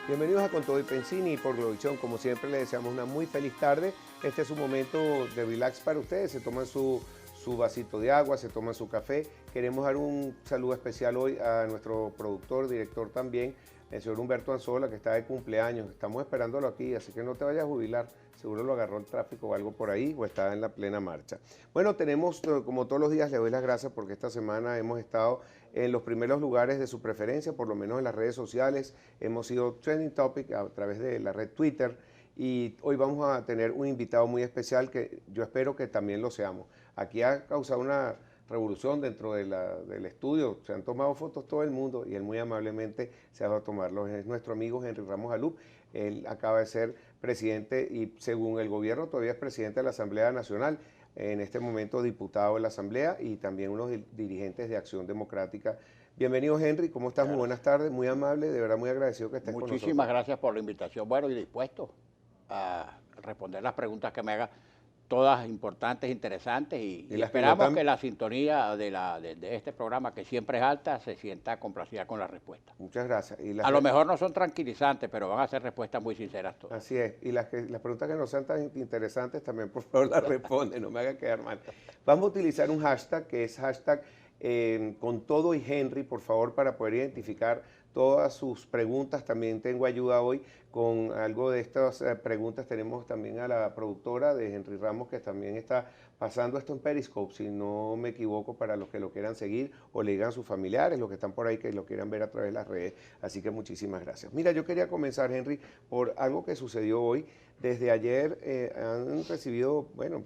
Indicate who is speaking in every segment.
Speaker 1: Bienvenidos a Con Todo y Pensini por Globovisión. Como siempre, les deseamos una muy feliz tarde. Este es un momento de relax para ustedes. Se toman su vasito de agua, se toman su café. Queremos dar un saludo especial hoy a nuestro productor, director también, el señor Humberto Anzola, que está de cumpleaños. Estamos esperándolo aquí, así que no te vayas a jubilar. Seguro lo agarró el tráfico o algo por ahí, o está en la plena marcha. Bueno, tenemos, como todos los días, le doy las gracias porque esta semana hemos estado en los primeros lugares de su preferencia, por lo menos en las redes sociales. Hemos sido trending topic a través de la red Twitter, y hoy vamos a tener un invitado muy especial que yo espero que también lo seamos. Aquí ha causado una revolución dentro del estudio, se han tomado fotos todo el mundo y él muy amablemente se ha dado a tomarlos. Es nuestro amigo Henry Ramos Alup. Él acaba de ser presidente y según el gobierno todavía es presidente de la Asamblea Nacional, en este momento diputado de la Asamblea y también uno de los dirigentes de Acción Democrática. Bienvenido, Henry, ¿cómo estás? Muy buenas tardes, muy amable, de verdad muy agradecido que estés con nosotros.
Speaker 2: Muchísimas gracias por la invitación. Bueno, y dispuesto a responder las preguntas que me haga, todas importantes, interesantes, y esperamos que la sintonía de este programa, que siempre es alta, se sienta complacida con la respuesta.
Speaker 1: Muchas gracias.
Speaker 2: A lo mejor no son tranquilizantes, pero van a ser respuestas muy sinceras todas.
Speaker 1: Así es. Y las preguntas que no sean tan interesantes también, por favor, las responden, no me haga quedar mal. Vamos a utilizar un hashtag que es hashtag con todo y Henry, por favor, para poder identificar todas sus preguntas. También tengo ayuda hoy con algo de estas preguntas. Tenemos también a la productora de Henry Ramos, que también está pasando esto en Periscope, si no me equivoco, para los que lo quieran seguir o le digan a sus familiares, los que están por ahí, que lo quieran ver a través de las redes. Así que muchísimas gracias. Mira, yo quería comenzar, Henry, por algo que sucedió hoy. Desde ayer han recibido, bueno,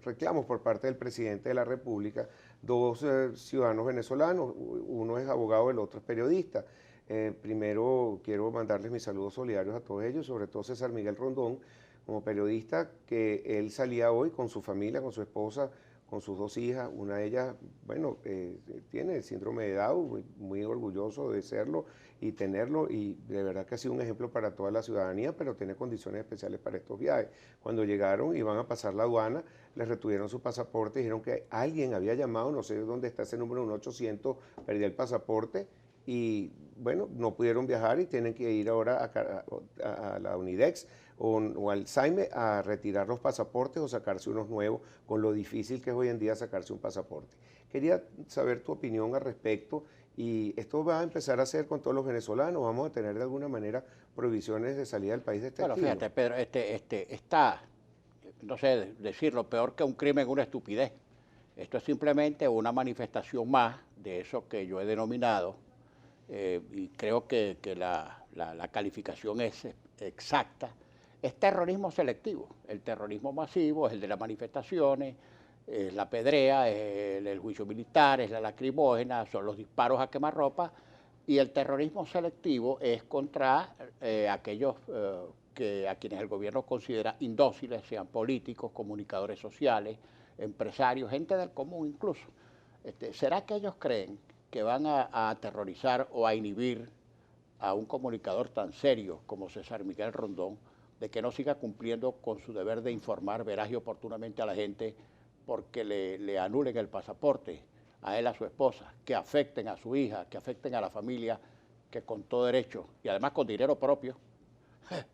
Speaker 1: reclamos por parte del presidente de la República, dos ciudadanos venezolanos. Uno es abogado, el otro es periodista. Primero quiero mandarles mis saludos solidarios a todos ellos, sobre todo César Miguel Rondón, como periodista, que él salía hoy con su familia, con su esposa, con sus dos hijas. Una de ellas, bueno, tiene el síndrome de Down, muy orgulloso de serlo y tenerlo, y de verdad que ha sido un ejemplo para toda la ciudadanía, pero tiene condiciones especiales para estos viajes. Cuando llegaron, iban a pasar la aduana, les retuvieron su pasaporte, dijeron que alguien había llamado, no sé dónde está ese número, 1-800, perdí el pasaporte, y bueno, no pudieron viajar y tienen que ir ahora a la Unidex o al SAIME a retirar los pasaportes o sacarse unos nuevos, con lo difícil que es hoy en día sacarse un pasaporte. Quería saber tu opinión al respecto, y esto va a empezar a hacer con todos los venezolanos. Vamos a tener de alguna manera prohibiciones de salida del país de este
Speaker 2: Bueno,
Speaker 1: estilo.
Speaker 2: fíjate, Pedro, está, no sé decirlo, peor que un crimen, una estupidez. Esto es simplemente una manifestación más de eso que yo he denominado, y creo que la calificación es exacta, es terrorismo selectivo. El terrorismo masivo es el de las manifestaciones, es la pedrea, es el juicio militar, es la lacrimógena, son los disparos a quemarropa, y el terrorismo selectivo es contra aquellos a quienes el gobierno considera indóciles, sean políticos, comunicadores sociales, empresarios, gente del común incluso. ¿Será que ellos creen que van a aterrorizar o a inhibir a un comunicador tan serio como César Miguel Rondón de que no siga cumpliendo con su deber de informar veraz y oportunamente a la gente, porque le anulen el pasaporte a él, a su esposa, que afecten a su hija, que afecten a la familia, que con todo derecho y además con dinero propio,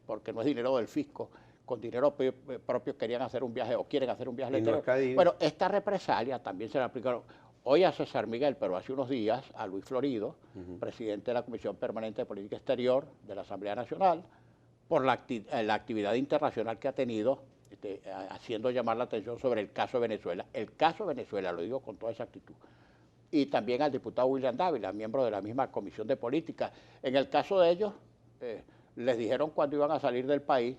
Speaker 2: porque no es dinero del fisco, con dinero propio querían hacer un viaje o quieren hacer un viaje al exterior? Bueno, esta represalia también se la aplicaron hoy a César Miguel, pero hace unos días a Luis Florido, presidente de la Comisión Permanente de Política Exterior de la Asamblea Nacional, por la actividad internacional que ha tenido, haciendo llamar la atención sobre el caso de Venezuela. El caso de Venezuela, lo digo con toda exactitud. Y también al diputado William Dávila, miembro de la misma Comisión de Política. En el caso de ellos, les dijeron cuando iban a salir del país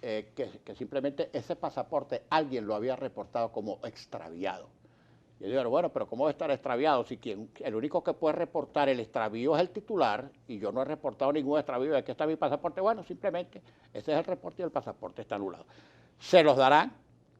Speaker 2: que simplemente ese pasaporte alguien lo había reportado como extraviado. Y yo digo, bueno, pero ¿cómo va a estar extraviado si el único que puede reportar el extravío es el titular, y yo no he reportado ningún extravío? ¿De qué está mi pasaporte? Bueno, simplemente ese es el reporte y el pasaporte está anulado. Se los darán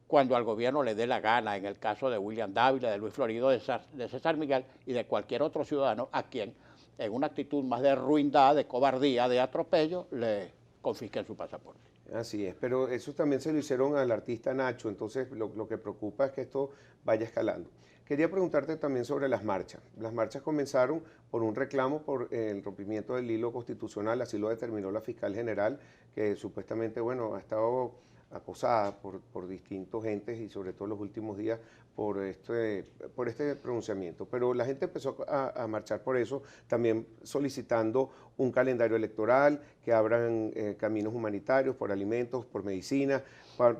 Speaker 2: cuando al gobierno le dé la gana, en el caso de William Dávila, de Luis Florido, de César Miguel y de cualquier otro ciudadano a quien, en una actitud más de ruindad, de cobardía, de atropello, le confisquen su pasaporte.
Speaker 1: Así es, pero eso también se lo hicieron al artista Nacho, entonces lo que preocupa es que esto vaya escalando. Quería preguntarte también sobre las marchas. Las marchas comenzaron por un reclamo por el rompimiento del hilo constitucional, así lo determinó la fiscal general, que supuestamente, bueno, ha estado acosada por distintos entes y sobre todo en los últimos días por este pronunciamiento. Pero la gente empezó a marchar por eso, también solicitando un calendario electoral, que abran caminos humanitarios por alimentos, por medicina,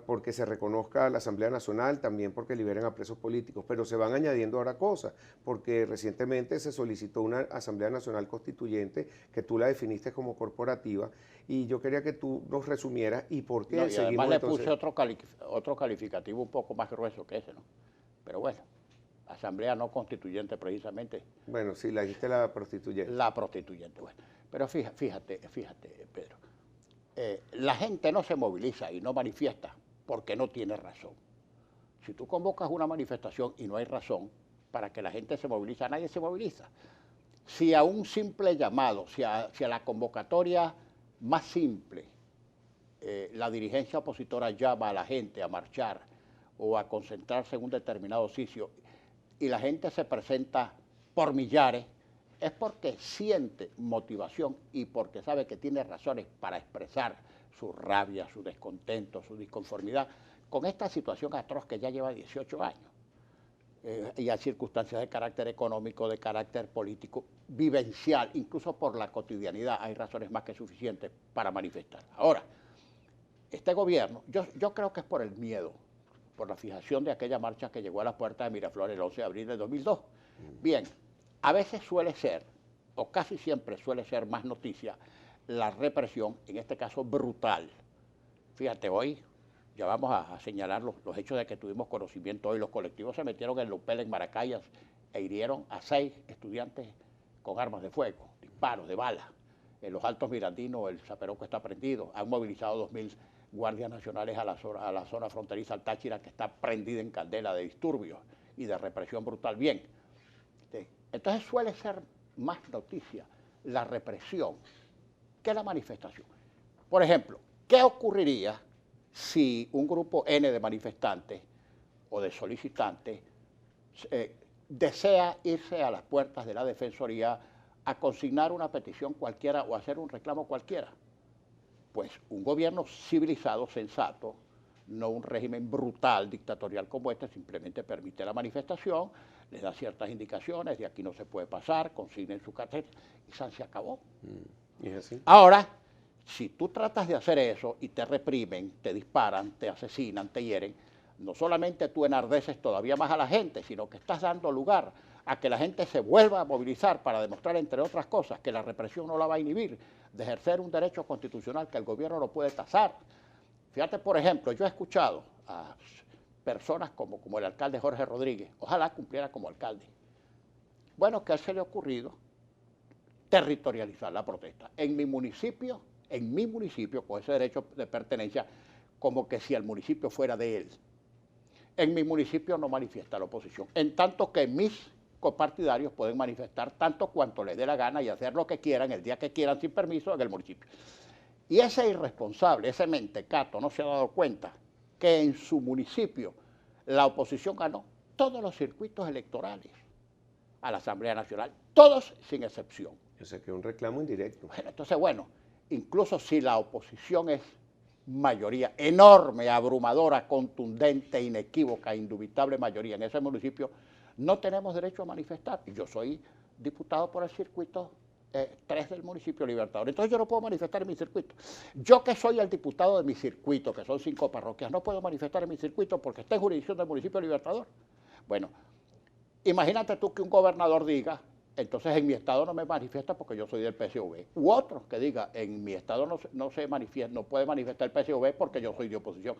Speaker 1: porque se reconozca a la Asamblea Nacional, también porque liberen a presos políticos. Pero se van añadiendo ahora cosas, porque recientemente se solicitó una Asamblea Nacional Constituyente, que tú la definiste como corporativa, y yo quería que tú nos resumieras y por qué
Speaker 2: No, y
Speaker 1: seguimos
Speaker 2: además le
Speaker 1: entonces.
Speaker 2: puse otro calificativo un poco más grueso que ese, ¿no? Pero bueno, asamblea no constituyente precisamente,
Speaker 1: Bueno, sí, la dijiste la prostituyente.
Speaker 2: la prostituyente. Bueno, pero fíjate, Pedro, la gente no se moviliza y no manifiesta porque no tiene razón. Si tú convocas una manifestación y no hay razón para que la gente se movilice, nadie se moviliza. Si a un simple llamado, si a la convocatoria más simple, la dirigencia opositora llama a la gente a marchar o a concentrarse en un determinado sitio y la gente se presenta por millares, es porque siente motivación y porque sabe que tiene razones para expresar su rabia, su descontento, su disconformidad con esta situación atroz que ya lleva 18 años. Y hay circunstancias de carácter económico, de carácter político, vivencial, incluso por la cotidianidad, hay razones más que suficientes para manifestar. Ahora, este gobierno, yo creo que es por el miedo, por la fijación de aquella marcha que llegó a las puertas de Miraflores el 11 de abril de 2002. Bien, a veces suele ser, o casi siempre suele ser más noticia, la represión, en este caso brutal. Fíjate, hoy ya vamos a señalar los hechos de que tuvimos conocimiento hoy. Los colectivos se metieron en Lupel, en Maracayas, e hirieron a 6 estudiantes con armas de fuego, disparos de balas. En los Altos Mirandinos el Zaperoco está prendido. Han movilizado 2000 guardias nacionales a la zona fronteriza al Táchira, que está prendida en candela de disturbios y de represión brutal. Bien, entonces suele ser más noticia la represión que la manifestación. Por ejemplo, ¿qué ocurriría si un grupo N de manifestantes o de solicitantes desea irse a las puertas de la Defensoría a consignar una petición cualquiera o hacer un reclamo cualquiera? Pues un gobierno civilizado, sensato, no un régimen brutal, dictatorial como este, simplemente permite la manifestación, les da ciertas indicaciones, de aquí no se puede pasar, consignen su cartera y se acabó.
Speaker 1: ¿Y es así?
Speaker 2: Ahora, si tú tratas de hacer eso y te reprimen, te disparan, te asesinan, te hieren, no solamente tú enardeces todavía más a la gente, sino que estás dando lugar a que la gente se vuelva a movilizar para demostrar, entre otras cosas, que la represión no la va a inhibir de ejercer un derecho constitucional que el gobierno no puede tasar. Fíjate, por ejemplo, yo he escuchado a personas como el alcalde Jorge Rodríguez, ojalá cumpliera como alcalde. Bueno, que a él se le ha ocurrido territorializar la protesta. En mi municipio, con ese derecho de pertenencia, como que si el municipio fuera de él. En mi municipio no manifiesta la oposición, en tanto que mis copartidarios pueden manifestar tanto cuanto les dé la gana y hacer lo que quieran, el día que quieran, sin permiso, en el municipio. Y ese irresponsable, ese mentecato, no se ha dado cuenta que en su municipio la oposición ganó todos los circuitos electorales a la Asamblea Nacional, todos sin excepción.
Speaker 1: O sea, que un reclamo indirecto.
Speaker 2: Bueno, entonces, bueno, incluso si la oposición es mayoría enorme, abrumadora, contundente, inequívoca, indubitable mayoría en ese municipio, no tenemos derecho a manifestar. Y yo soy diputado por el circuito 3 del municipio Libertador. Entonces yo no puedo manifestar en mi circuito. Yo que soy el diputado de mi circuito, que son 5 parroquias, no puedo manifestar en mi circuito porque está en jurisdicción del municipio Libertador. Bueno, imagínate tú que un gobernador diga, entonces en mi estado no me manifiesta porque yo soy del PSV. U otro que diga, en mi estado no se manifiesta, no puede manifestar el PSV porque yo soy de oposición.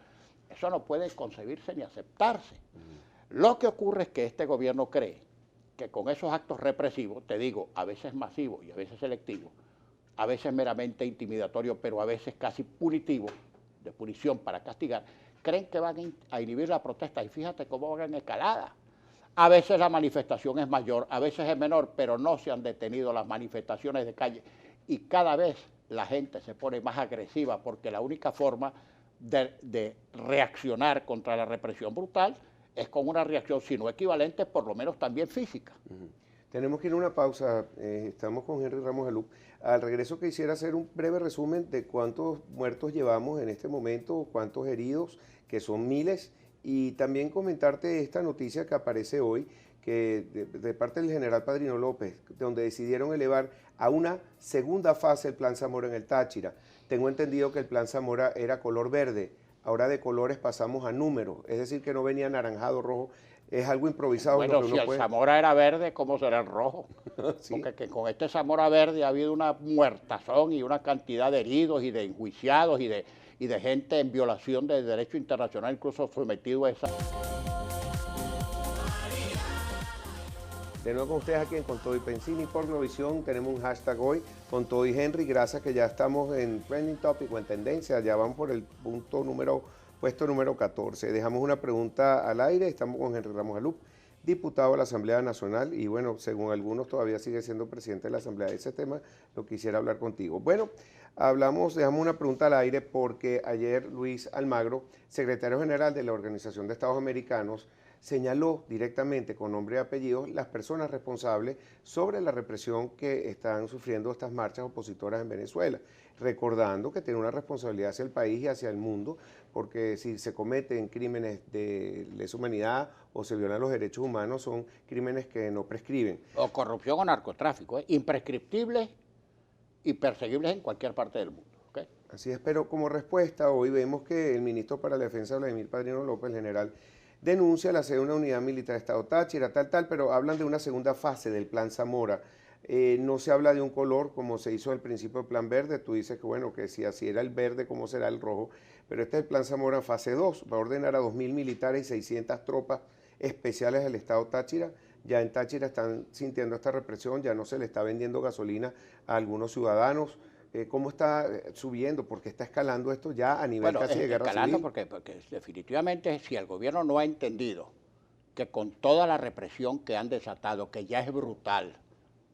Speaker 2: Eso no puede concebirse ni aceptarse. Lo que ocurre es que este gobierno cree que con esos actos represivos, te digo, a veces masivos y a veces selectivos, a veces meramente intimidatorios, pero a veces casi punitivos, de punición para castigar, creen que van a inhibir la protesta y fíjate cómo van en escalada. A veces la manifestación es mayor, a veces es menor, pero no se han detenido las manifestaciones de calle y cada vez la gente se pone más agresiva, porque la única forma de reaccionar contra la represión brutal es con una reacción, si no equivalente, por lo menos también física.
Speaker 1: Tenemos que ir a una pausa, estamos con Henry Ramos Alup. Al regreso quisiera hacer un breve resumen de cuántos muertos llevamos en este momento, cuántos heridos, que son miles, y también comentarte esta noticia que aparece hoy, que de parte del general Padrino López, donde decidieron elevar a una segunda fase el Plan Zamora en el Táchira. Tengo entendido que el Plan Zamora era color verde, ahora de colores pasamos a números, es decir, que no venía anaranjado, rojo, es algo improvisado.
Speaker 2: Bueno,
Speaker 1: lo que
Speaker 2: si el Zamora era verde, ¿cómo será el rojo? ¿Sí? Porque que con este Zamora verde ha habido una muertazón y una cantidad de heridos y de enjuiciados y de gente en violación del derecho internacional, incluso sometido a esa...
Speaker 1: De nuevo con ustedes aquí en Con Todo y Pensini por Globovisión. Tenemos un hashtag hoy, Con Todo y Henry. Gracias que ya estamos en Trending Topic o en tendencia. Ya vamos por el puesto número 14. Dejamos una pregunta al aire. Estamos con Henry Ramos Alup, diputado de la Asamblea Nacional. Y bueno, según algunos todavía sigue siendo presidente de la Asamblea. De ese tema lo quisiera hablar contigo. Bueno, dejamos una pregunta al aire porque ayer Luis Almagro, secretario general de la Organización de Estados Americanos, señaló directamente con nombre y apellido las personas responsables sobre la represión que están sufriendo estas marchas opositoras en Venezuela, recordando que tiene una responsabilidad hacia el país y hacia el mundo, porque si se cometen crímenes de lesa humanidad o se violan los derechos humanos, son crímenes que no prescriben.
Speaker 2: O corrupción o narcotráfico, imprescriptibles y perseguibles en cualquier parte del mundo. ¿Okay?
Speaker 1: Así es, pero como respuesta, hoy vemos que el ministro para la Defensa, Vladimir Padrino López, el general, denuncia la sede de una unidad militar de Estado Táchira, pero hablan de una segunda fase del Plan Zamora. No se habla de un color como se hizo al principio del Plan Verde. Tú dices que bueno, que si así era el verde, ¿cómo será el rojo? Pero este es el Plan Zamora fase 2. Va a ordenar a 2.000 militares y 600 tropas especiales del Estado Táchira. Ya en Táchira están sintiendo esta represión, ya no se le está vendiendo gasolina a algunos ciudadanos. ¿Cómo está subiendo? ¿Por qué está escalando esto ya a nivel casi de guerra civil?
Speaker 2: Porque definitivamente si el gobierno no ha entendido que con toda la represión que han desatado, que ya es brutal,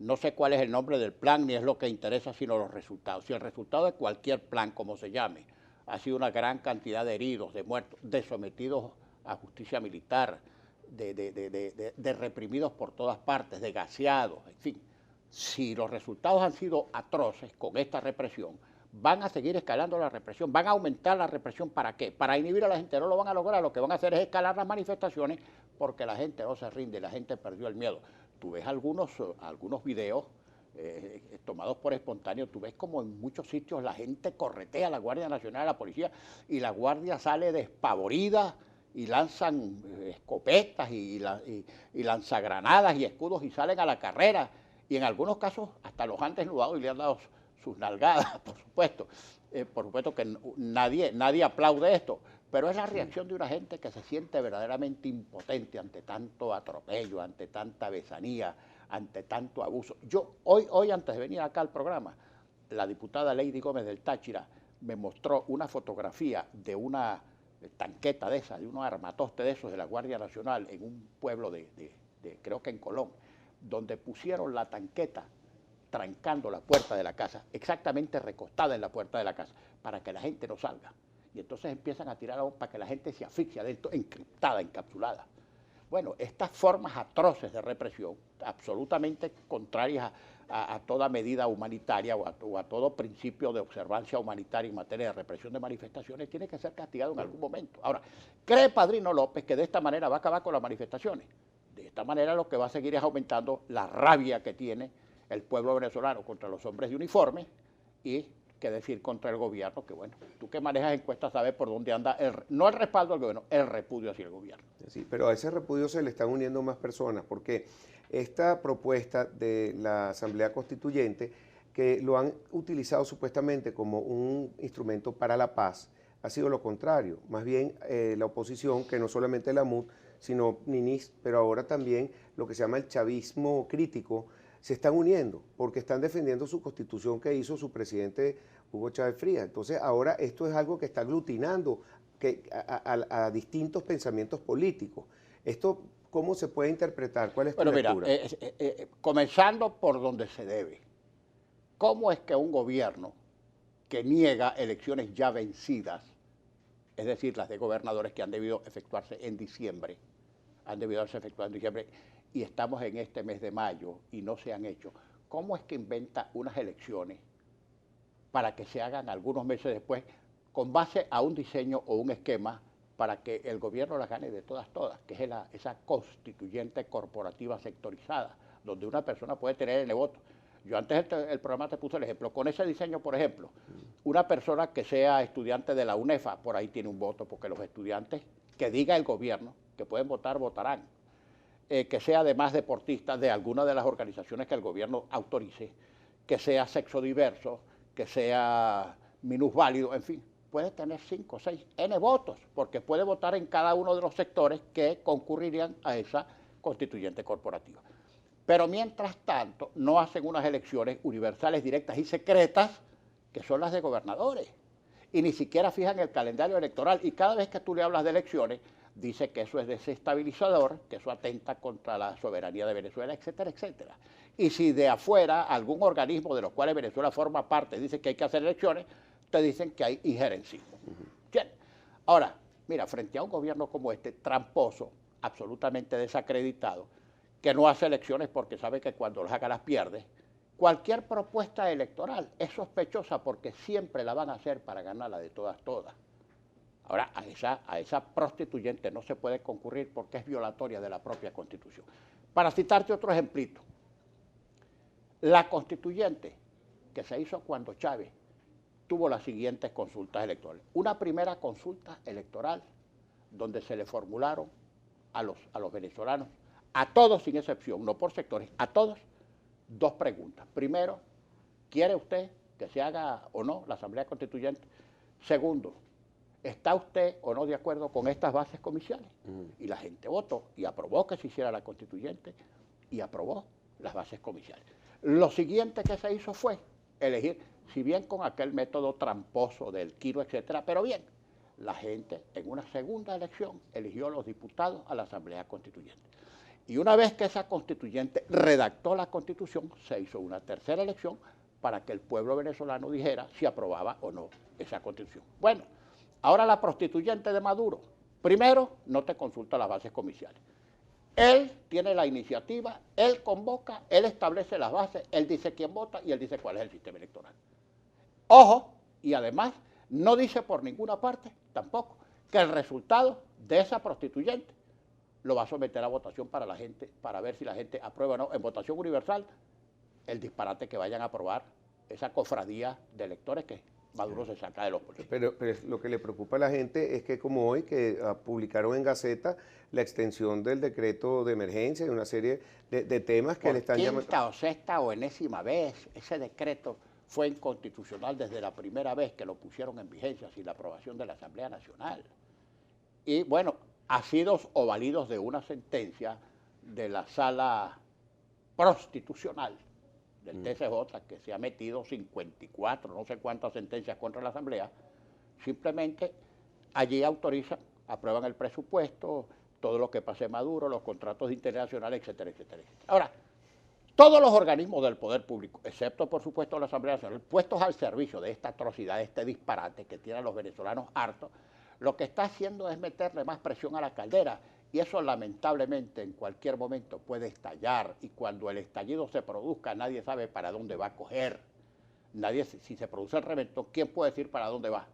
Speaker 2: no sé cuál es el nombre del plan ni es lo que interesa, sino los resultados. Si el resultado de cualquier plan, como se llame, ha sido una gran cantidad de heridos, de muertos, de sometidos a justicia militar, de reprimidos por todas partes, de gaseados, en fin. Si los resultados han sido atroces con esta represión, van a seguir escalando la represión, van a aumentar la represión. ¿Para qué? Para inhibir a la gente. No lo van a lograr, lo que van a hacer es escalar las manifestaciones porque la gente no se rinde, la gente perdió el miedo. Tú ves algunos videos tomados por espontáneo, tú ves como en muchos sitios la gente corretea a la Guardia Nacional, a la policía, y la Guardia sale despavorida y lanzan escopetas y lanzagranadas y escudos y salen a la carrera. Y en algunos casos hasta los han desnudado y le han dado sus nalgadas, por supuesto. Por supuesto que nadie aplaude esto, pero es la reacción de una gente que se siente verdaderamente impotente ante tanto atropello, ante tanta besanía, ante tanto abuso. Yo hoy antes de venir acá al programa, la diputada Lady Gómez del Táchira me mostró una fotografía de una tanqueta de esa, de un armatoste de esos de la Guardia Nacional en un pueblo creo que en Colón, donde pusieron la tanqueta trancando la puerta de la casa, exactamente recostada en la puerta de la casa, para que la gente no salga. Y entonces empiezan a tirar para que la gente se asfixie adentro, encriptada, encapsulada. Bueno, estas formas atroces de represión, absolutamente contrarias a toda medida humanitaria o a todo principio de observancia humanitaria en materia de represión de manifestaciones, tiene que ser castigado en algún momento. Ahora, ¿cree Padrino López que de esta manera va a acabar con las manifestaciones? De esta manera lo que va a seguir es aumentando la rabia que tiene el pueblo venezolano contra los hombres de uniforme y, qué decir, contra el gobierno, que bueno, tú que manejas encuestas sabes por dónde anda, no el respaldo al gobierno, el repudio hacia el gobierno.
Speaker 1: Sí, pero a ese repudio se le están uniendo más personas, porque esta propuesta de la Asamblea Constituyente, que lo han utilizado supuestamente como un instrumento para la paz, ha sido lo contrario. Más bien la oposición, que no solamente la MUD, sino NINIS, pero ahora también lo que se llama el chavismo crítico, se están uniendo porque están defendiendo su constitución que hizo su presidente Hugo Chávez Frías. Entonces ahora esto es algo que está aglutinando a distintos pensamientos políticos. ¿Esto cómo se puede interpretar? ¿Cuál es tu lectura?
Speaker 2: Mira, comenzando por donde se debe. ¿Cómo es que un gobierno que niega elecciones ya vencidas, es decir, las de gobernadores que han debido efectuarse en diciembre, y estamos en este mes de mayo y no se han hecho. ¿Cómo es que inventa unas elecciones para que se hagan algunos meses después con base a un diseño o un esquema para que el gobierno las gane de todas, que es esa constituyente corporativa sectorizada, donde una persona puede tener el voto? Yo antes el programa te puse el ejemplo. Con ese diseño, por ejemplo, una persona que sea estudiante de la UNEFA, por ahí tiene un voto, porque los estudiantes que diga el gobierno que pueden votar, votarán. Que sea además deportista de alguna de las organizaciones que el gobierno autorice, que sea sexo diverso, que sea minusválido, en fin, puede tener 5, 6, N votos, porque puede votar en cada uno de los sectores que concurrirían a esa constituyente corporativa. Pero mientras tanto, no hacen unas elecciones universales, directas y secretas, que son las de gobernadores. Y ni siquiera fijan el calendario electoral. Y cada vez que tú le hablas de elecciones, dice que eso es desestabilizador, que eso atenta contra la soberanía de Venezuela, etcétera, etcétera. Y si de afuera algún organismo de los cuales Venezuela forma parte dice que hay que hacer elecciones, te dicen que hay injerencismo. Bien. Ahora, mira, frente a un gobierno como este, tramposo, absolutamente desacreditado, que no hace elecciones porque sabe que cuando las haga las pierde, cualquier propuesta electoral es sospechosa porque siempre la van a hacer para ganarla de todas. Ahora, a esa prostituyente no se puede concurrir porque es violatoria de la propia Constitución. Para citarte otro ejemplito, la constituyente que se hizo cuando Chávez tuvo las siguientes consultas electorales. Una primera consulta electoral donde se le formularon a los venezolanos, a todos sin excepción, no por sectores, a todos, 2 preguntas. Primero, ¿quiere usted que se haga o no la Asamblea Constituyente? Segundo, ¿está usted o no de acuerdo con estas bases comiciales? Y la gente votó y aprobó que se hiciera la constituyente y aprobó las bases comiciales. Lo siguiente que se hizo fue elegir, si bien con aquel método tramposo del Quiro, etcétera, pero bien, la gente en una segunda elección eligió a los diputados a la Asamblea Constituyente. Y una vez que esa constituyente redactó la Constitución, se hizo una tercera elección para que el pueblo venezolano dijera si aprobaba o no esa Constitución. Bueno, ahora la prostituyente de Maduro, primero, no te consulta las bases comiciales. Él tiene la iniciativa, él convoca, él establece las bases, él dice quién vota y él dice cuál es el sistema electoral. Ojo, y además no dice por ninguna parte tampoco que el resultado de esa prostituyente lo va a someter a votación para la gente, para ver si la gente aprueba o no, en votación universal, el disparate que vayan a aprobar esa cofradía de electores que Maduro se saca de los bolsillos.
Speaker 1: Pero lo que le preocupa a la gente es que como hoy que publicaron en Gaceta la extensión del decreto de emergencia y una serie de temas que le están llamando.
Speaker 2: Quinta o sexta o enésima vez, ese decreto fue inconstitucional desde la primera vez que lo pusieron en vigencia sin la aprobación de la Asamblea Nacional. Y bueno, asidos o validos de una sentencia de la Sala Prostitucional del TCJ, que se ha metido 54, no sé cuántas sentencias contra la Asamblea, simplemente allí autorizan, aprueban el presupuesto, todo lo que pase Maduro, los contratos internacionales, etcétera, etcétera, etcétera. Ahora, todos los organismos del poder público, excepto por supuesto la Asamblea Nacional, puestos al servicio de esta atrocidad, de este disparate que tienen los venezolanos hartos, lo que está haciendo es meterle más presión a la caldera, y eso lamentablemente en cualquier momento puede estallar, y cuando el estallido se produzca nadie sabe para dónde va a coger. Nadie, si se produce el reventón, ¿quién puede decir para dónde va?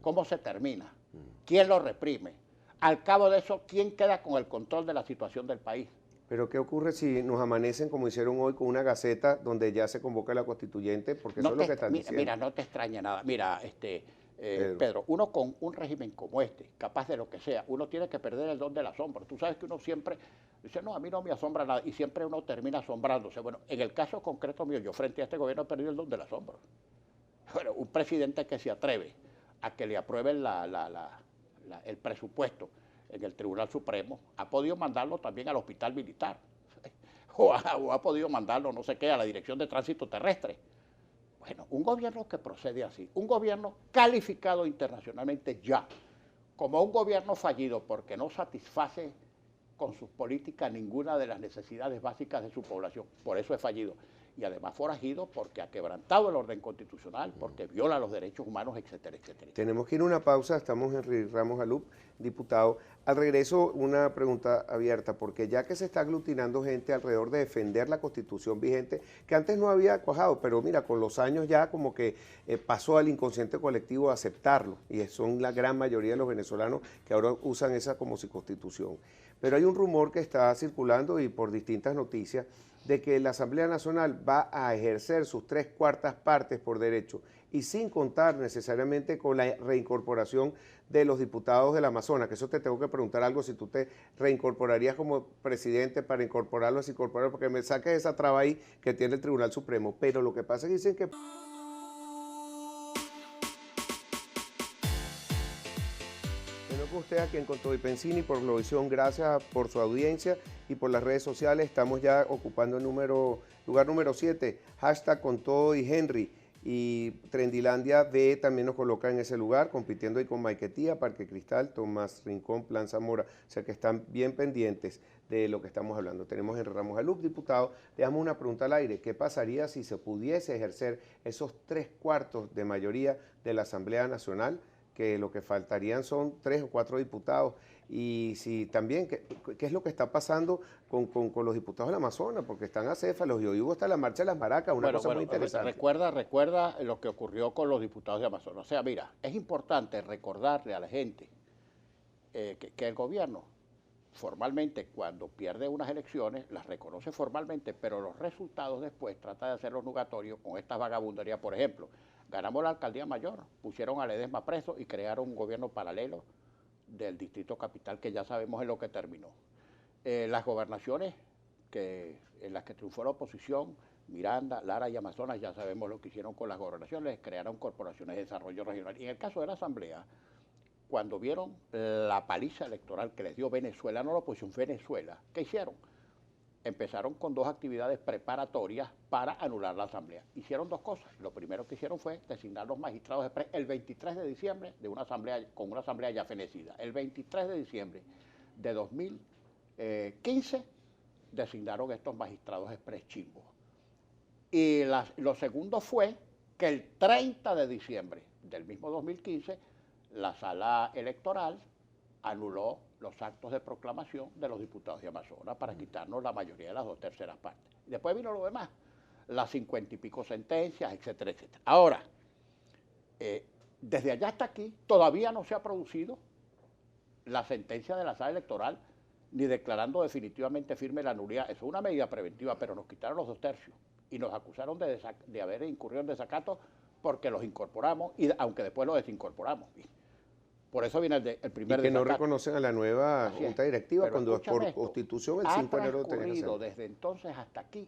Speaker 2: ¿Cómo se termina? ¿Quién lo reprime? Al cabo de eso, ¿quién queda con el control de la situación del país?
Speaker 1: Pero ¿qué ocurre si nos amanecen como hicieron hoy con una gaceta donde ya se convoca la constituyente? Porque eso es lo que están diciendo.
Speaker 2: Mira, no te extraña nada. Mira, Pedro, uno con un régimen como este, capaz de lo que sea, uno tiene que perder el don del asombro. Tú sabes que uno siempre dice, no, a mí no me asombra nada, y siempre uno termina asombrándose. Bueno, en el caso concreto mío, yo frente a este gobierno he perdido el don del asombro. Bueno, un presidente que se atreve a que le aprueben el presupuesto en el Tribunal Supremo, ha podido mandarlo también al Hospital Militar, o ha podido mandarlo, no sé qué, a la Dirección de Tránsito Terrestre. Bueno, un gobierno que procede así, un gobierno calificado internacionalmente ya como un gobierno fallido porque no satisface con sus políticas ninguna de las necesidades básicas de su población, por eso es fallido. y además forajido porque ha quebrantado el orden constitucional, porque viola los derechos humanos, etcétera, etcétera.
Speaker 1: Tenemos que ir a una pausa, estamos Henry Ramos Alup, diputado. Al regreso, una pregunta abierta, porque ya que se está aglutinando gente alrededor de defender la Constitución vigente, que antes no había cuajado, pero mira, con los años ya como que pasó al inconsciente colectivo a aceptarlo, y son la gran mayoría de los venezolanos que ahora usan esa como si Constitución. Pero hay un rumor que está circulando y por distintas noticias de que la Asamblea Nacional va a ejercer sus 3/4 partes por derecho y sin contar necesariamente con la reincorporación de los diputados del Amazonas, que eso te tengo que preguntar algo, si tú te reincorporarías como presidente para incorporarlos, porque me saques esa traba ahí que tiene el Tribunal Supremo. Pero lo que pasa es que dicen que... Bueno, con usted aquí en Con Todo y Pensini por Globovisión, gracias por su audiencia y por las redes sociales. Estamos ya ocupando el lugar número 7, hashtag Con Todo y Henry. Y Trendilandia B también nos coloca en ese lugar, compitiendo ahí con Maiquetía, Parque Cristal, Tomás Rincón, Plan Zamora. O sea que están bien pendientes de lo que estamos hablando. Tenemos en Ramos Alup, diputado. Le damos una pregunta al aire. ¿Qué pasaría si se pudiese ejercer esos 3/4 de mayoría de la Asamblea Nacional? Que lo que faltarían son 3 o 4 diputados, y si también, ¿qué es lo que está pasando con los diputados del Amazonas? Porque están acéfalos, y hoy hubo hasta la marcha de las maracas, una cosa muy interesante.
Speaker 2: Recuerda lo que ocurrió con los diputados de Amazonas. O sea, mira, es importante recordarle a la gente que el gobierno formalmente, cuando pierde unas elecciones, las reconoce formalmente, pero los resultados después trata de hacerlos nugatorios con estas vagabunderías. Por ejemplo, ganamos la alcaldía mayor, pusieron a Ledesma preso y crearon un gobierno paralelo del Distrito Capital, que ya sabemos en lo que terminó. Las gobernaciones en las que triunfó la oposición, Miranda, Lara y Amazonas, ya sabemos lo que hicieron con las gobernaciones, crearon corporaciones de desarrollo regional. Y en el caso de la Asamblea, cuando vieron la paliza electoral que les dio Venezuela, no la oposición, Venezuela, ¿qué hicieron? Empezaron con 2 actividades preparatorias para anular la Asamblea. Hicieron 2 cosas. Lo primero que hicieron fue designar los magistrados el 23 de diciembre con una asamblea ya fenecida. El 23 de diciembre de 2015 designaron estos magistrados express chimbos. Y lo segundo fue que el 30 de diciembre del mismo 2015 la sala electoral anuló los actos de proclamación de los diputados de Amazonas para quitarnos la mayoría de las 2/3 partes. Y después vino lo demás, las 50 y pico sentencias, etcétera, etcétera. Ahora, desde allá hasta aquí todavía no se ha producido la sentencia de la sala electoral ni declarando definitivamente firme la nulidad. Eso es una medida preventiva, pero nos quitaron los 2/3 y nos acusaron de haber incurrido en desacato porque los incorporamos, y aunque después los desincorporamos. Por eso viene el primer
Speaker 1: desacato. Y que no
Speaker 2: desacato.
Speaker 1: reconocen a la nueva Junta Directiva cuando por Constitución el 5 de enero
Speaker 2: tenía que ser. Desde entonces hasta aquí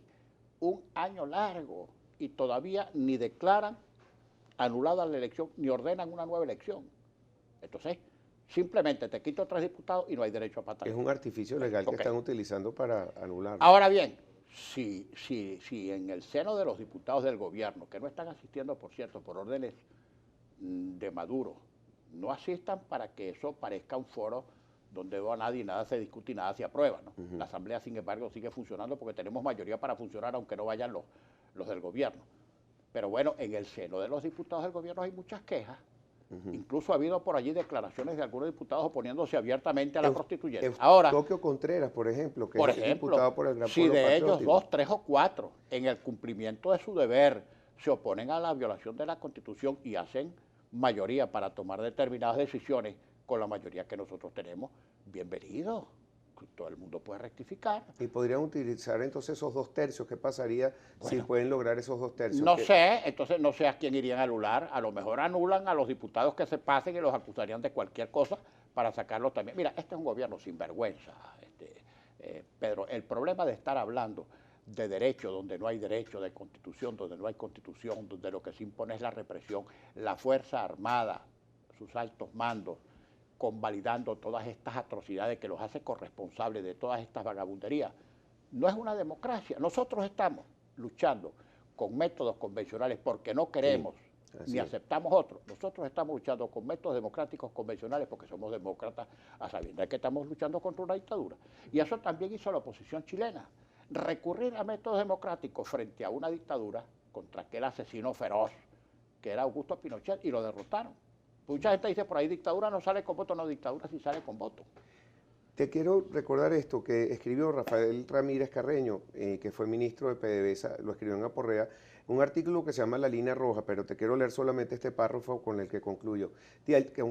Speaker 2: un año largo y todavía ni declaran anulada la elección ni ordenan una nueva elección. Entonces, simplemente te quito 3 diputados y no hay derecho a patar.
Speaker 1: Es un artificio legal que están utilizando para anularlo.
Speaker 2: Ahora bien, si en el seno de los diputados del gobierno, que no están asistiendo, por cierto, por órdenes de Maduro, no asistan para que eso parezca un foro donde nadie nada se discute y nada se aprueba, ¿no? La Asamblea, sin embargo, sigue funcionando porque tenemos mayoría para funcionar, aunque no vayan los del gobierno. Pero bueno, en el seno de los diputados del gobierno hay muchas quejas. Incluso ha habido por allí declaraciones de algunos diputados oponiéndose abiertamente a la constituyente. Ahora,
Speaker 1: Eustoquio Contreras, por ejemplo, que es diputado por el Gran
Speaker 2: Pueblo Patriótico. Si de ellos 2, 3 o 4, en el cumplimiento de su deber, se oponen a la violación de la Constitución y hacen mayoría para tomar determinadas decisiones con la mayoría que nosotros tenemos, bienvenido. Todo el mundo puede rectificar.
Speaker 1: ¿Y podrían utilizar entonces esos 2/3? ¿Qué pasaría si pueden lograr esos 2/3?
Speaker 2: No sé, entonces no sé a quién irían a anular. A lo mejor anulan a los diputados que se pasen y los acusarían de cualquier cosa para sacarlos también. Mira, este es un gobierno sin vergüenza, Pedro. El problema de estar hablando de derecho donde no hay derecho, de constitución donde no hay constitución, donde lo que se impone es la represión, la Fuerza Armada, sus altos mandos, convalidando todas estas atrocidades que los hace corresponsables de todas estas vagabunderías. No es una democracia. Nosotros estamos luchando con métodos convencionales porque no queremos ni aceptamos otros. Nosotros estamos luchando con métodos democráticos convencionales porque somos demócratas, a sabiendas de que estamos luchando contra una dictadura. Y eso también hizo la oposición chilena. recurrir a métodos democráticos frente a una dictadura contra aquel asesino feroz que era Augusto Pinochet, y lo derrotaron. Mucha gente dice por ahí, dictadura no sale con voto, no, dictadura sí sale con voto.
Speaker 1: Te quiero recordar esto que escribió Rafael Ramírez Carreño, que fue ministro de PDVSA, lo escribió en Aporrea, un artículo que se llama La Línea Roja, pero te quiero leer solamente este párrafo con el que concluyo.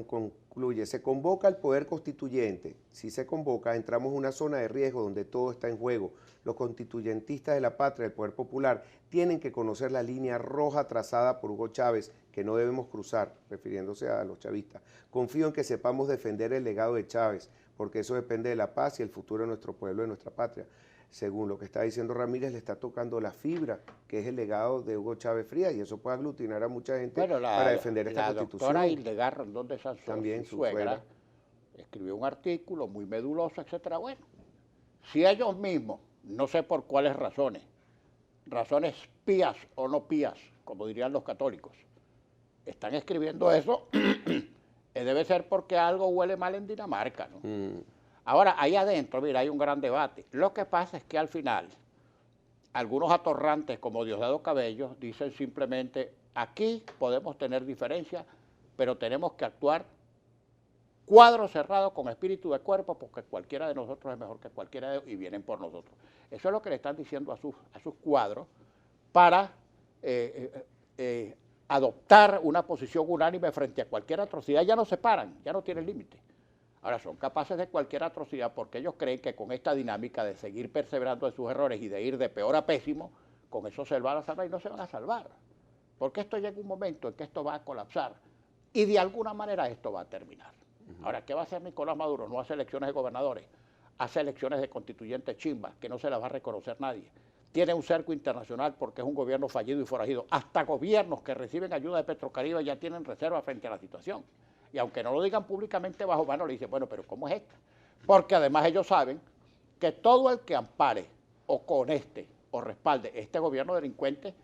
Speaker 1: Concluye, se convoca al poder constituyente. Si se convoca, entramos en una zona de riesgo donde todo está en juego. Los constituyentistas de la patria, el poder popular, tienen que conocer la línea roja trazada por Hugo Chávez, que no debemos cruzar, refiriéndose a los chavistas. Confío en que sepamos defender el legado de Chávez, porque eso depende de la paz y el futuro de nuestro pueblo, de nuestra patria. Según lo que está diciendo Ramírez, le está tocando la fibra, que es el legado de Hugo Chávez Frías, y eso puede aglutinar a mucha gente para defender esta Constitución.
Speaker 2: La doctora Hildegard Rondón de Sanzón,
Speaker 1: también
Speaker 2: su suegra, escribió un artículo muy meduloso, etcétera. Bueno, si ellos mismos, no sé por cuáles razones pías o no pías, como dirían los católicos, están escribiendo eso, debe ser porque algo huele mal en Dinamarca, ¿no? Ahora, ahí adentro, mira, hay un gran debate. Lo que pasa es que al final, algunos atorrantes como Diosdado Cabello dicen simplemente, aquí podemos tener diferencias, pero tenemos que actuar cuadro cerrado con espíritu de cuerpo, porque cualquiera de nosotros es mejor que cualquiera de ellos y vienen por nosotros. Eso es lo que le están diciendo a sus cuadros para adoptar una posición unánime frente a cualquier atrocidad. Ya no se paran, ya no tienen límite. Ahora son capaces de cualquier atrocidad porque ellos creen que con esta dinámica de seguir perseverando en sus errores y de ir de peor a pésimo, con eso se van a salvar y no se van a salvar. Porque esto llega un momento en que esto va a colapsar y de alguna manera esto va a terminar. Ahora, ¿qué va a hacer Nicolás Maduro? No hace elecciones de gobernadores, hace elecciones de constituyentes chimbas, que no se las va a reconocer nadie. Tiene un cerco internacional porque es un gobierno fallido y forajido. Hasta gobiernos que reciben ayuda de Petrocaribe ya tienen reservas frente a la situación. Y aunque no lo digan públicamente bajo mano, le dicen, bueno, pero ¿cómo es esto? Porque además ellos saben que todo el que ampare o coneste o respalde este gobierno delincuente,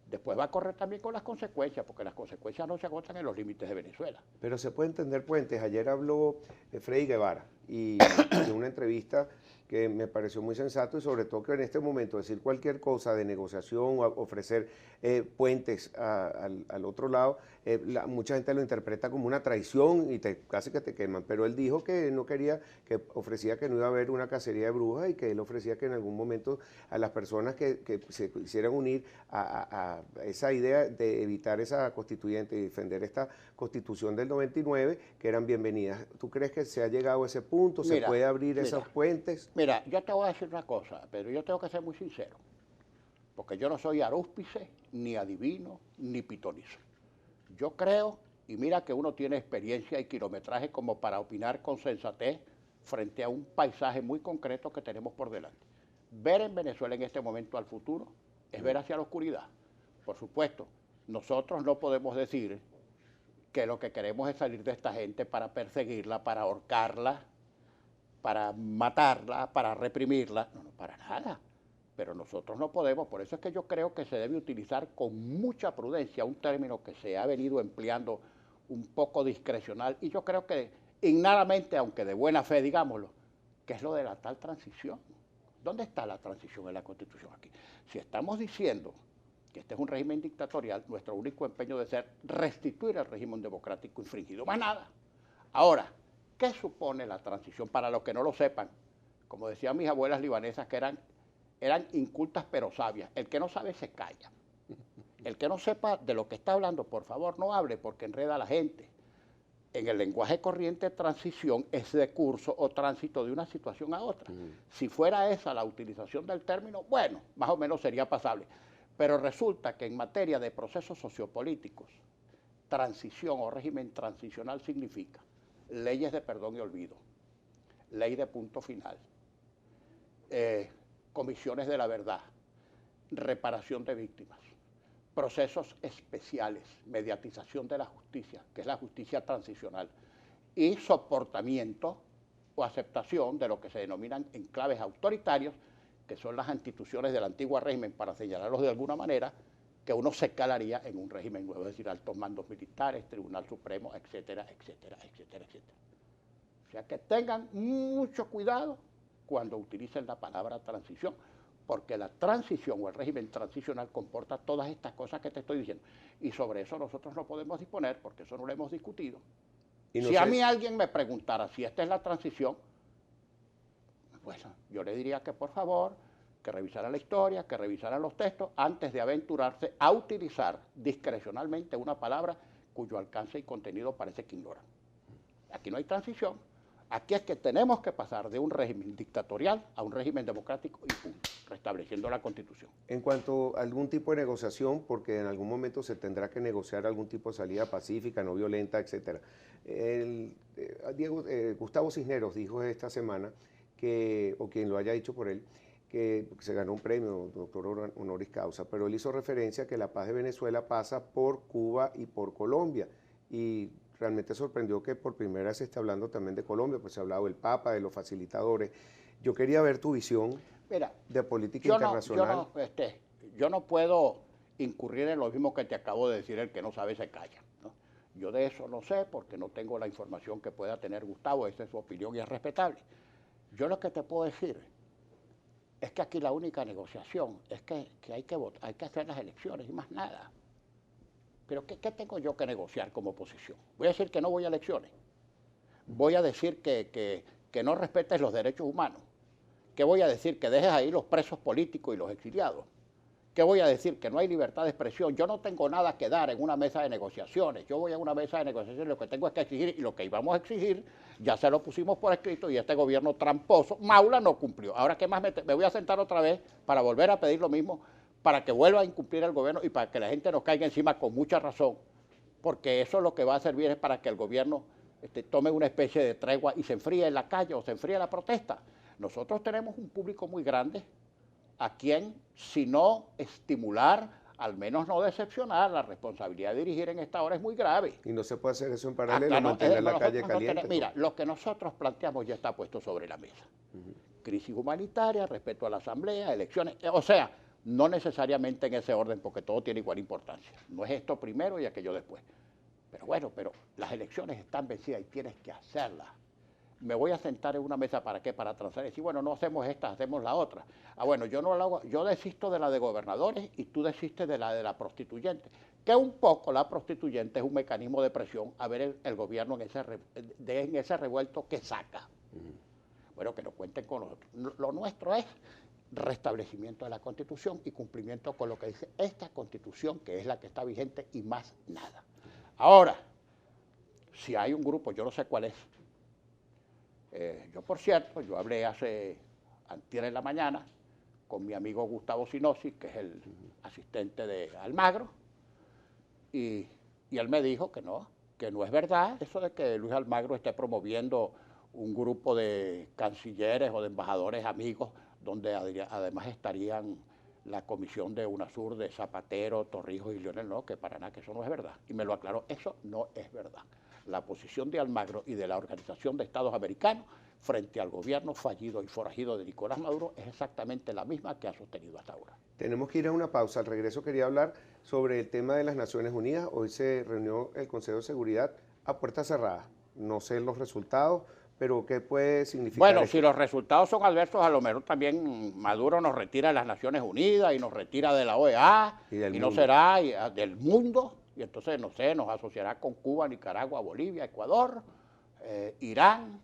Speaker 2: después va a correr también con las consecuencias, porque las consecuencias no se agotan en los límites de Venezuela.
Speaker 1: Pero se puede entender puentes. Ayer habló Freddy Guevara y en una entrevista que me pareció muy sensato y sobre todo que en este momento decir cualquier cosa de negociación o ofrecer puentes al otro lado, mucha gente lo interpreta como una traición y casi que te queman, pero él dijo que no quería, que ofrecía que no iba a haber una cacería de brujas y que él ofrecía que en algún momento a las personas que se quisieran unir a esa idea de evitar esa constituyente y defender esta constitución del 99, que eran bienvenidas. ¿Tú crees que se ha llegado a ese punto? ¿Se puede abrir esos puentes?
Speaker 2: Mira, yo te voy a decir una cosa, pero yo tengo que ser muy sincero, porque yo no soy arúspice, ni adivino, ni pitonizo. Yo creo, y mira que uno tiene experiencia y kilometraje como para opinar con sensatez frente a un paisaje muy concreto que tenemos por delante. Ver en Venezuela en este momento al futuro es ver hacia la oscuridad. Por supuesto, nosotros no podemos decir que lo que queremos es salir de esta gente para perseguirla, para ahorcarla, para matarla, para reprimirla. No, para nada. Pero nosotros no podemos, por eso es que yo creo que se debe utilizar con mucha prudencia un término que se ha venido empleando un poco discrecional, y yo creo que innadamente, aunque de buena fe, digámoslo, que es lo de la tal transición. ¿Dónde está la transición en la Constitución aquí? Si estamos diciendo que este es un régimen dictatorial, nuestro único empeño debe ser restituir el régimen democrático infringido, más nada. Ahora, ¿qué supone la transición? Para los que no lo sepan, como decían mis abuelas libanesas, que eran incultas pero sabias. El que no sabe se calla. El que no sepa de lo que está hablando, por favor, no hable porque enreda a la gente. En el lenguaje corriente, transición es de curso o tránsito de una situación a otra. Si fuera esa la utilización del término, bueno, más o menos sería pasable. Pero resulta que en materia de procesos sociopolíticos, transición o régimen transicional significa leyes de perdón y olvido, ley de punto final, comisiones de la verdad, reparación de víctimas, procesos especiales, mediatización de la justicia, que es la justicia transicional, y soportamiento o aceptación de lo que se denominan enclaves autoritarios, que son las instituciones del antiguo régimen, para señalarlos de alguna manera, que uno se calaría en un régimen nuevo, es decir, altos mandos militares, Tribunal Supremo, etcétera, etcétera, etcétera, etcétera. O sea que tengan mucho cuidado cuando utilicen la palabra transición, porque la transición o el régimen transicional comporta todas estas cosas que te estoy diciendo. Y sobre eso nosotros no podemos disponer, porque eso no lo hemos discutido.
Speaker 1: Y no
Speaker 2: Si
Speaker 1: sé
Speaker 2: a mí alguien me preguntara si esta es la transición, bueno, yo le diría que por favor, que revisara la historia, que revisara los textos, antes de aventurarse a utilizar discrecionalmente una palabra cuyo alcance y contenido parece que ignoran. Aquí no hay transición. Aquí es que tenemos que pasar de un régimen dictatorial a un régimen democrático y punto, restableciendo la Constitución.
Speaker 1: en cuanto a algún tipo de negociación, porque en algún momento se tendrá que negociar algún tipo de salida pacífica, no violenta, etcétera. Gustavo Cisneros dijo esta semana que, o quien lo haya dicho por él, que se ganó un premio, doctor honoris causa, pero él hizo referencia a que la paz de Venezuela pasa por Cuba y por Colombia. Y realmente sorprendió que por primera vez se esté hablando también de Colombia, pues se ha hablado del Papa, de los facilitadores. Yo quería ver tu visión
Speaker 2: Mira,
Speaker 1: de política internacional.
Speaker 2: yo no puedo incurrir en lo mismo que te acabo de decir, el que no sabe se calla, ¿no? Yo de eso no sé porque no tengo la información que pueda tener Gustavo, esa es su opinión y es respetable. Yo lo que te puedo decir es que aquí la única negociación es que hay que votar, hay que hacer las elecciones y más nada. Pero ¿qué tengo yo que negociar como oposición? Voy a decir que no voy a elecciones. Voy a decir que no respetes los derechos humanos. ¿Qué voy a decir? Que dejes ahí los presos políticos y los exiliados. ¿Qué voy a decir? Que no hay libertad de expresión. Yo no tengo nada que dar en una mesa de negociaciones. Yo voy a una mesa de negociaciones, lo que tengo es que exigir, y lo que íbamos a exigir, ya se lo pusimos por escrito, y este gobierno tramposo, Maula, no cumplió. Ahora, ¿qué más me voy a sentar otra vez para volver a pedir lo mismo, para que vuelva a incumplir el gobierno y para que la gente nos caiga encima con mucha razón? Porque eso lo que va a servir es para que el gobierno tome una especie de tregua y se enfríe en la calle o se enfríe la protesta. Nosotros tenemos un público muy grande a quien, si no estimular, al menos no decepcionar, la responsabilidad de dirigir en esta hora es muy grave.
Speaker 1: Y no se puede hacer eso en paralelo, mantener la calle caliente.
Speaker 2: Mira, lo que nosotros planteamos ya está puesto sobre la mesa. Crisis humanitaria, respeto a la asamblea, elecciones, o sea, no necesariamente en ese orden, porque todo tiene igual importancia. No es esto primero y aquello después. Pero bueno, pero las elecciones están vencidas y tienes que hacerlas. Me voy a sentar en una mesa, ¿para qué? Para transar y decir, bueno, no hacemos esta, hacemos la otra. Ah, bueno, yo no lo hago, yo desisto de la de gobernadores y tú desistes de la prostituyente. Que un poco la prostituyente es un mecanismo de presión a ver el gobierno en ese revuelto que saca. Bueno, que no cuenten con nosotros. Lo nuestro es restablecimiento de la Constitución y cumplimiento con lo que dice esta Constitución, que es la que está vigente y más nada. Ahora, si hay un grupo, yo no sé cuál es. Yo, por cierto, yo hablé antier en la mañana con mi amigo Gustavo Sinosi, que es el asistente de Almagro, y él me dijo que no es verdad eso de que Luis Almagro esté promoviendo un grupo de cancilleres o de embajadores amigos, donde además estarían la comisión de UNASUR, de Zapatero, Torrijos y Lionel, no, que para nada, que eso no es verdad. Y me lo aclaró, eso no es verdad. La posición de Almagro y de la Organización de Estados Americanos frente al gobierno fallido y forajido de Nicolás Maduro es exactamente la misma que ha sostenido hasta ahora.
Speaker 1: Tenemos que ir a una pausa. Al regreso quería hablar sobre el tema de las Naciones Unidas. Hoy se reunió el Consejo de Seguridad a puertas cerradas. No sé los resultados, pero ¿qué puede significar
Speaker 2: Bueno,
Speaker 1: esto?
Speaker 2: si los resultados son adversos, a lo mejor también Maduro nos retira de las Naciones Unidas y nos retira de la OEA y no será del mundo. Y entonces, no sé, nos asociará con Cuba, Nicaragua, Bolivia, Ecuador, Irán.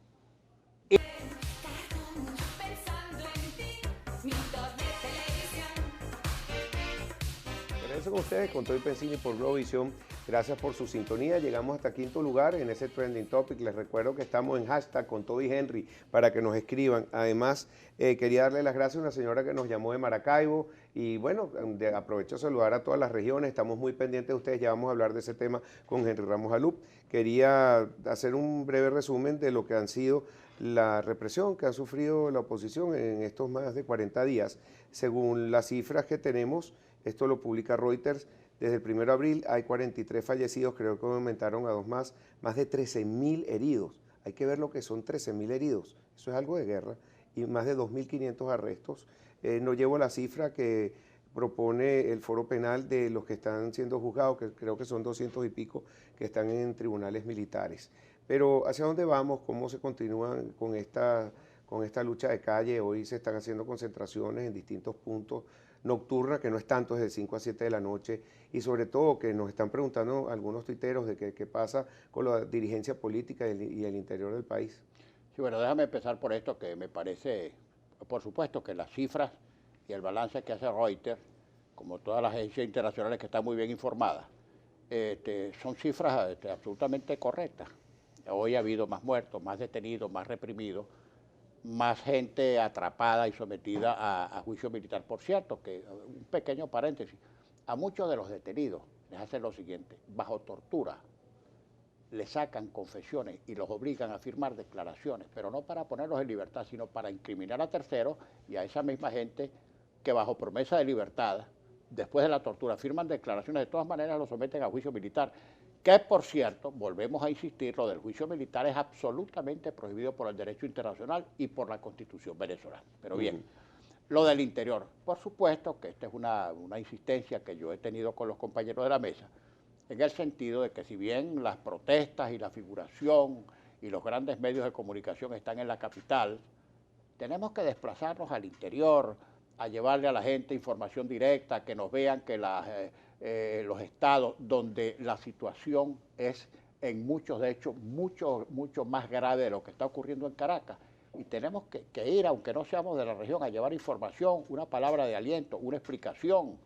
Speaker 1: Regreso con ustedes, con Toy Pensini por Globovisión. Gracias por su sintonía. Llegamos hasta quinto lugar en ese Trending Topic. Les recuerdo que estamos en hashtag con Todo y Henry para que nos escriban. Además, quería darle las gracias a una señora que nos llamó de Maracaibo. Y bueno, aprovecho a saludar a todas las regiones. Estamos muy pendientes de ustedes. Ya vamos a hablar de ese tema con Henry Ramos Alup. Quería hacer un breve resumen de lo que han sido la represión que ha sufrido la oposición en estos más de 40 días. Según las cifras que tenemos, esto lo publica Reuters, desde el 1 de abril hay 43 fallecidos, creo que aumentaron a 2 más de 13.000 heridos. Hay que ver lo que son 13.000 heridos, eso es algo de guerra, y más de 2.500 arrestos. No llevo la cifra que propone el Foro Penal de los que están siendo juzgados, que creo que son 200 y pico, que están en tribunales militares. Pero ¿hacia dónde vamos? ¿Cómo se continúa con con esta lucha de calle. Hoy se están haciendo concentraciones en distintos puntos nocturnas, que no es tanto desde 5 a 7 de la noche, y sobre todo que nos están preguntando algunos tuiteros de qué pasa con la dirigencia política y el interior del país.
Speaker 2: Sí, bueno, déjame empezar por esto que me parece, por supuesto que las cifras y el balance que hace Reuters, como todas las agencias internacionales que están muy bien informadas, son cifras absolutamente correctas. Hoy ha habido más muertos, más detenidos, más reprimidos, más gente atrapada y sometida a juicio militar. Por cierto, que un pequeño paréntesis, a muchos de los detenidos les hacen lo siguiente: bajo tortura le sacan confesiones y los obligan a firmar declaraciones, pero no para ponerlos en libertad, sino para incriminar a terceros y a esa misma gente que bajo promesa de libertad, después de la tortura, firman declaraciones, de todas maneras los someten a juicio militar, que por cierto, volvemos a insistir, lo del juicio militar es absolutamente prohibido por el derecho internacional y por la Constitución venezolana. Pero bien, lo del interior, por supuesto que esta es una insistencia que yo he tenido con los compañeros de la mesa, en el sentido de que si bien las protestas y la figuración y los grandes medios de comunicación están en la capital, tenemos que desplazarnos al interior, a llevarle a la gente información directa, que nos vean que los estados donde la situación es en muchos, de hecho, mucho más grave de lo que está ocurriendo en Caracas. Y tenemos que ir, aunque no seamos de la región, a llevar información, una palabra de aliento, una explicación,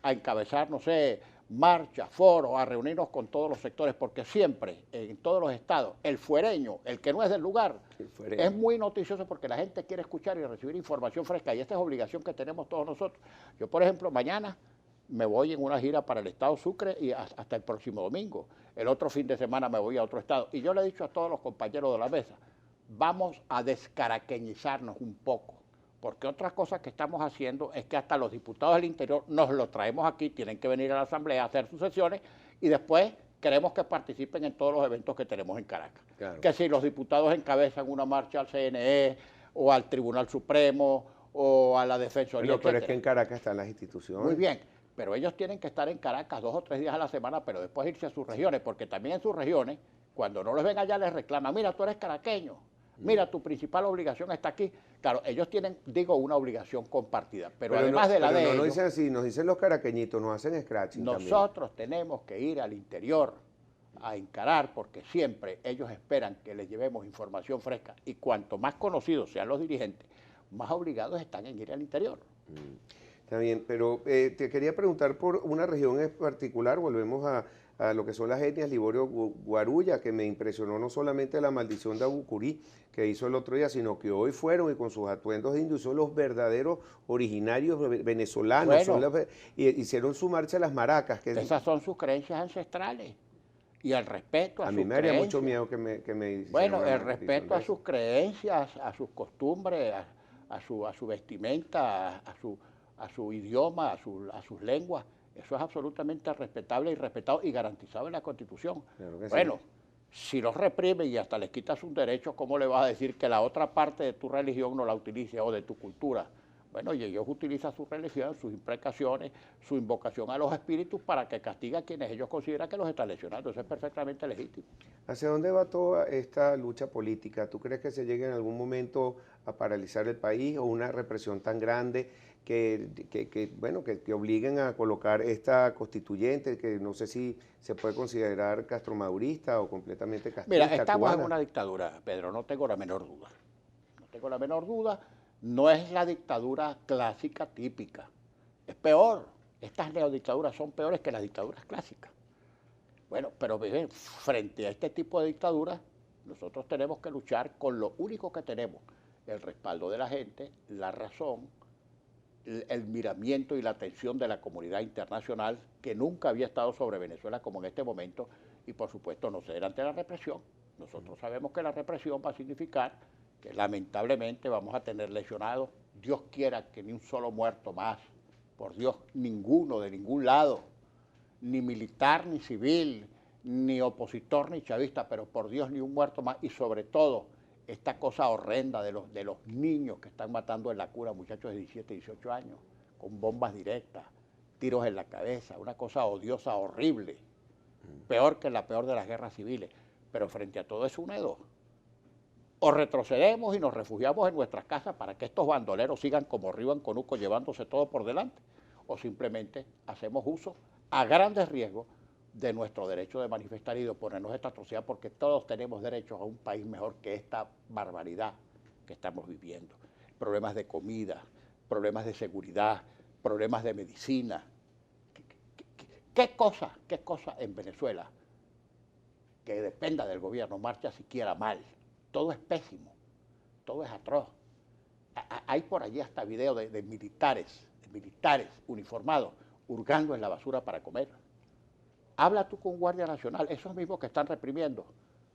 Speaker 2: a encabezar, no sé, marchas, foros, a reunirnos con todos los sectores, porque siempre, en todos los estados, el fuereño, el que no es del lugar, es muy noticioso porque la gente quiere escuchar y recibir información fresca, y esta es obligación que tenemos todos nosotros. Yo, por ejemplo, mañana me voy en una gira para el estado Sucre y hasta el próximo domingo. El otro fin de semana me voy a otro estado. Y yo le he dicho a todos los compañeros de la mesa, vamos a descaraqueñizarnos un poco, porque otra cosa que estamos haciendo es que hasta los diputados del interior nos lo traemos aquí, tienen que venir a la asamblea a hacer sus sesiones y después queremos que participen en todos los eventos que tenemos en Caracas. Claro. Que si los diputados encabezan una marcha al CNE o al Tribunal Supremo o a la Defensoría,
Speaker 1: bueno, pero es que en Caracas están las instituciones.
Speaker 2: Muy bien, pero ellos tienen que estar en Caracas 2 o 3 días a la semana, pero después irse a sus regiones, porque también en sus regiones, cuando no los ven allá, les reclaman, mira, tú eres caraqueño, mira, tu principal obligación está aquí. Claro, ellos tienen, digo, una obligación compartida, pero además
Speaker 1: no,
Speaker 2: de la de ellos...
Speaker 1: No dicen así, nos dicen los caraqueñitos, nos hacen scratching
Speaker 2: nosotros también. Tenemos que ir al interior a encarar, porque siempre ellos esperan que les llevemos información fresca, y cuanto más conocidos sean los dirigentes, más obligados están en ir al interior.
Speaker 1: Está bien, pero te quería preguntar por una región en particular, volvemos a lo que son las etnias Liborio Guarulla, que me impresionó no solamente la maldición de Abucurí que hizo el otro día, sino que hoy fueron y con sus atuendos de indios son los verdaderos originarios venezolanos,
Speaker 2: Bueno,
Speaker 1: hicieron su marcha a las maracas. Que
Speaker 2: esas son sus creencias ancestrales y el respeto a sus creencias.
Speaker 1: A mí me haría mucho miedo que me
Speaker 2: bueno, el respeto a sus creencias, a sus costumbres, a su vestimenta, a su idioma, a sus lenguas. Eso es absolutamente respetable y respetado y garantizado en la Constitución. Claro que bueno, sí. Si los reprime y hasta les quitas sus derechos, ¿cómo le vas a decir que la otra parte de tu religión no la utilice o de tu cultura? Bueno, y ellos utilizan su religión, sus imprecaciones, su invocación a los espíritus para que castigue a quienes ellos consideran que los están lesionando. Eso es perfectamente legítimo.
Speaker 1: ¿Hacia dónde va toda esta lucha política? ¿Tú crees que se llegue en algún momento a paralizar el país o una represión tan grande que obliguen a colocar esta constituyente, que no sé si se puede considerar castromadurista o completamente castrista?
Speaker 2: Mira, estamos en una dictadura, Pedro, no tengo la menor duda. No tengo la menor duda. No es la dictadura clásica típica. Es peor. Estas neodictaduras son peores que las dictaduras clásicas. Bueno, pero frente a este tipo de dictaduras, nosotros tenemos que luchar con lo único que tenemos: el respaldo de la gente, la razón, el miramiento y la atención de la comunidad internacional, que nunca había estado sobre Venezuela como en este momento, y por supuesto no ceder ante la represión. Nosotros sabemos que la represión va a significar que lamentablemente vamos a tener lesionados. Dios quiera que ni un solo muerto más, por Dios, ninguno, de ningún lado, ni militar, ni civil, ni opositor, ni chavista, pero por Dios ni un muerto más, y sobre todo esta cosa horrenda de los niños que están matando en la cura, muchachos de 17, 18 años, con bombas directas, tiros en la cabeza, una cosa odiosa, horrible, peor que la peor de las guerras civiles. Pero frente a todo eso, una de dos: O retrocedemos y nos refugiamos en nuestras casas para que estos bandoleros sigan como río en Conuco llevándose todo por delante, o simplemente hacemos uso a grandes riesgos de nuestro derecho de manifestar y de oponernos a esta atrocidad, porque todos tenemos derechos a un país mejor que esta barbaridad que estamos viviendo. Problemas de comida, problemas de seguridad, problemas de medicina. ¿Qué cosa en Venezuela que dependa del gobierno marcha siquiera mal? Todo es pésimo, todo es atroz. Hay por allí hasta videos de militares uniformados hurgando en la basura para comer. Habla tú con Guardia Nacional, esos mismos que están reprimiendo,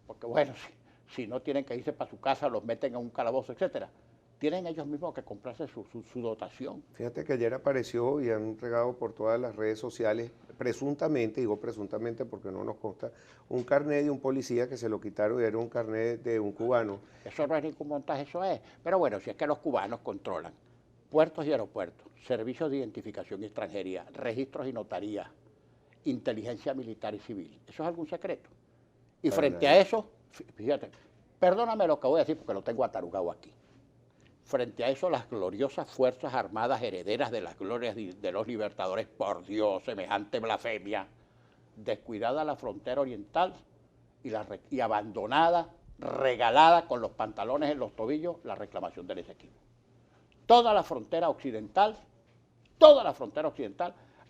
Speaker 2: porque bueno, si no tienen que irse para su casa, los meten en un calabozo, etcétera. Tienen ellos mismos que comprarse su dotación.
Speaker 1: Fíjate que ayer apareció y han regado por todas las redes sociales, presuntamente, digo presuntamente porque no nos consta, un carnet de un policía que se lo quitaron y era un carnet de un cubano.
Speaker 2: Eso no es ningún montaje, eso es. Pero bueno, si es que los cubanos controlan puertos y aeropuertos, servicios de identificación y extranjería, registros y notarías, inteligencia militar y civil, ¿eso es algún secreto? Y frente a eso, fíjate, perdóname lo que voy a decir porque lo tengo atarugado aquí. Frente a eso, las gloriosas Fuerzas Armadas herederas de las glorias de los libertadores, por Dios, semejante blasfemia, descuidada la frontera oriental y abandonada, regalada con los pantalones en los tobillos, la reclamación del Esequibo. Toda la frontera occidental,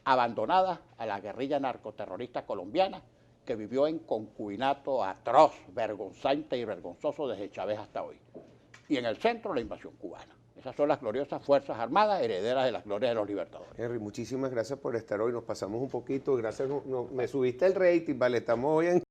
Speaker 2: abandonada a la guerrilla narcoterrorista colombiana que vivió en concubinato atroz, vergonzante y vergonzoso desde Chávez hasta hoy. Y en el centro la invasión cubana. Esas son las gloriosas Fuerzas Armadas herederas de las glorias de los libertadores.
Speaker 1: Henry, muchísimas gracias por estar hoy. Nos pasamos un poquito, gracias, me subiste el rating, vale, estamos hoy en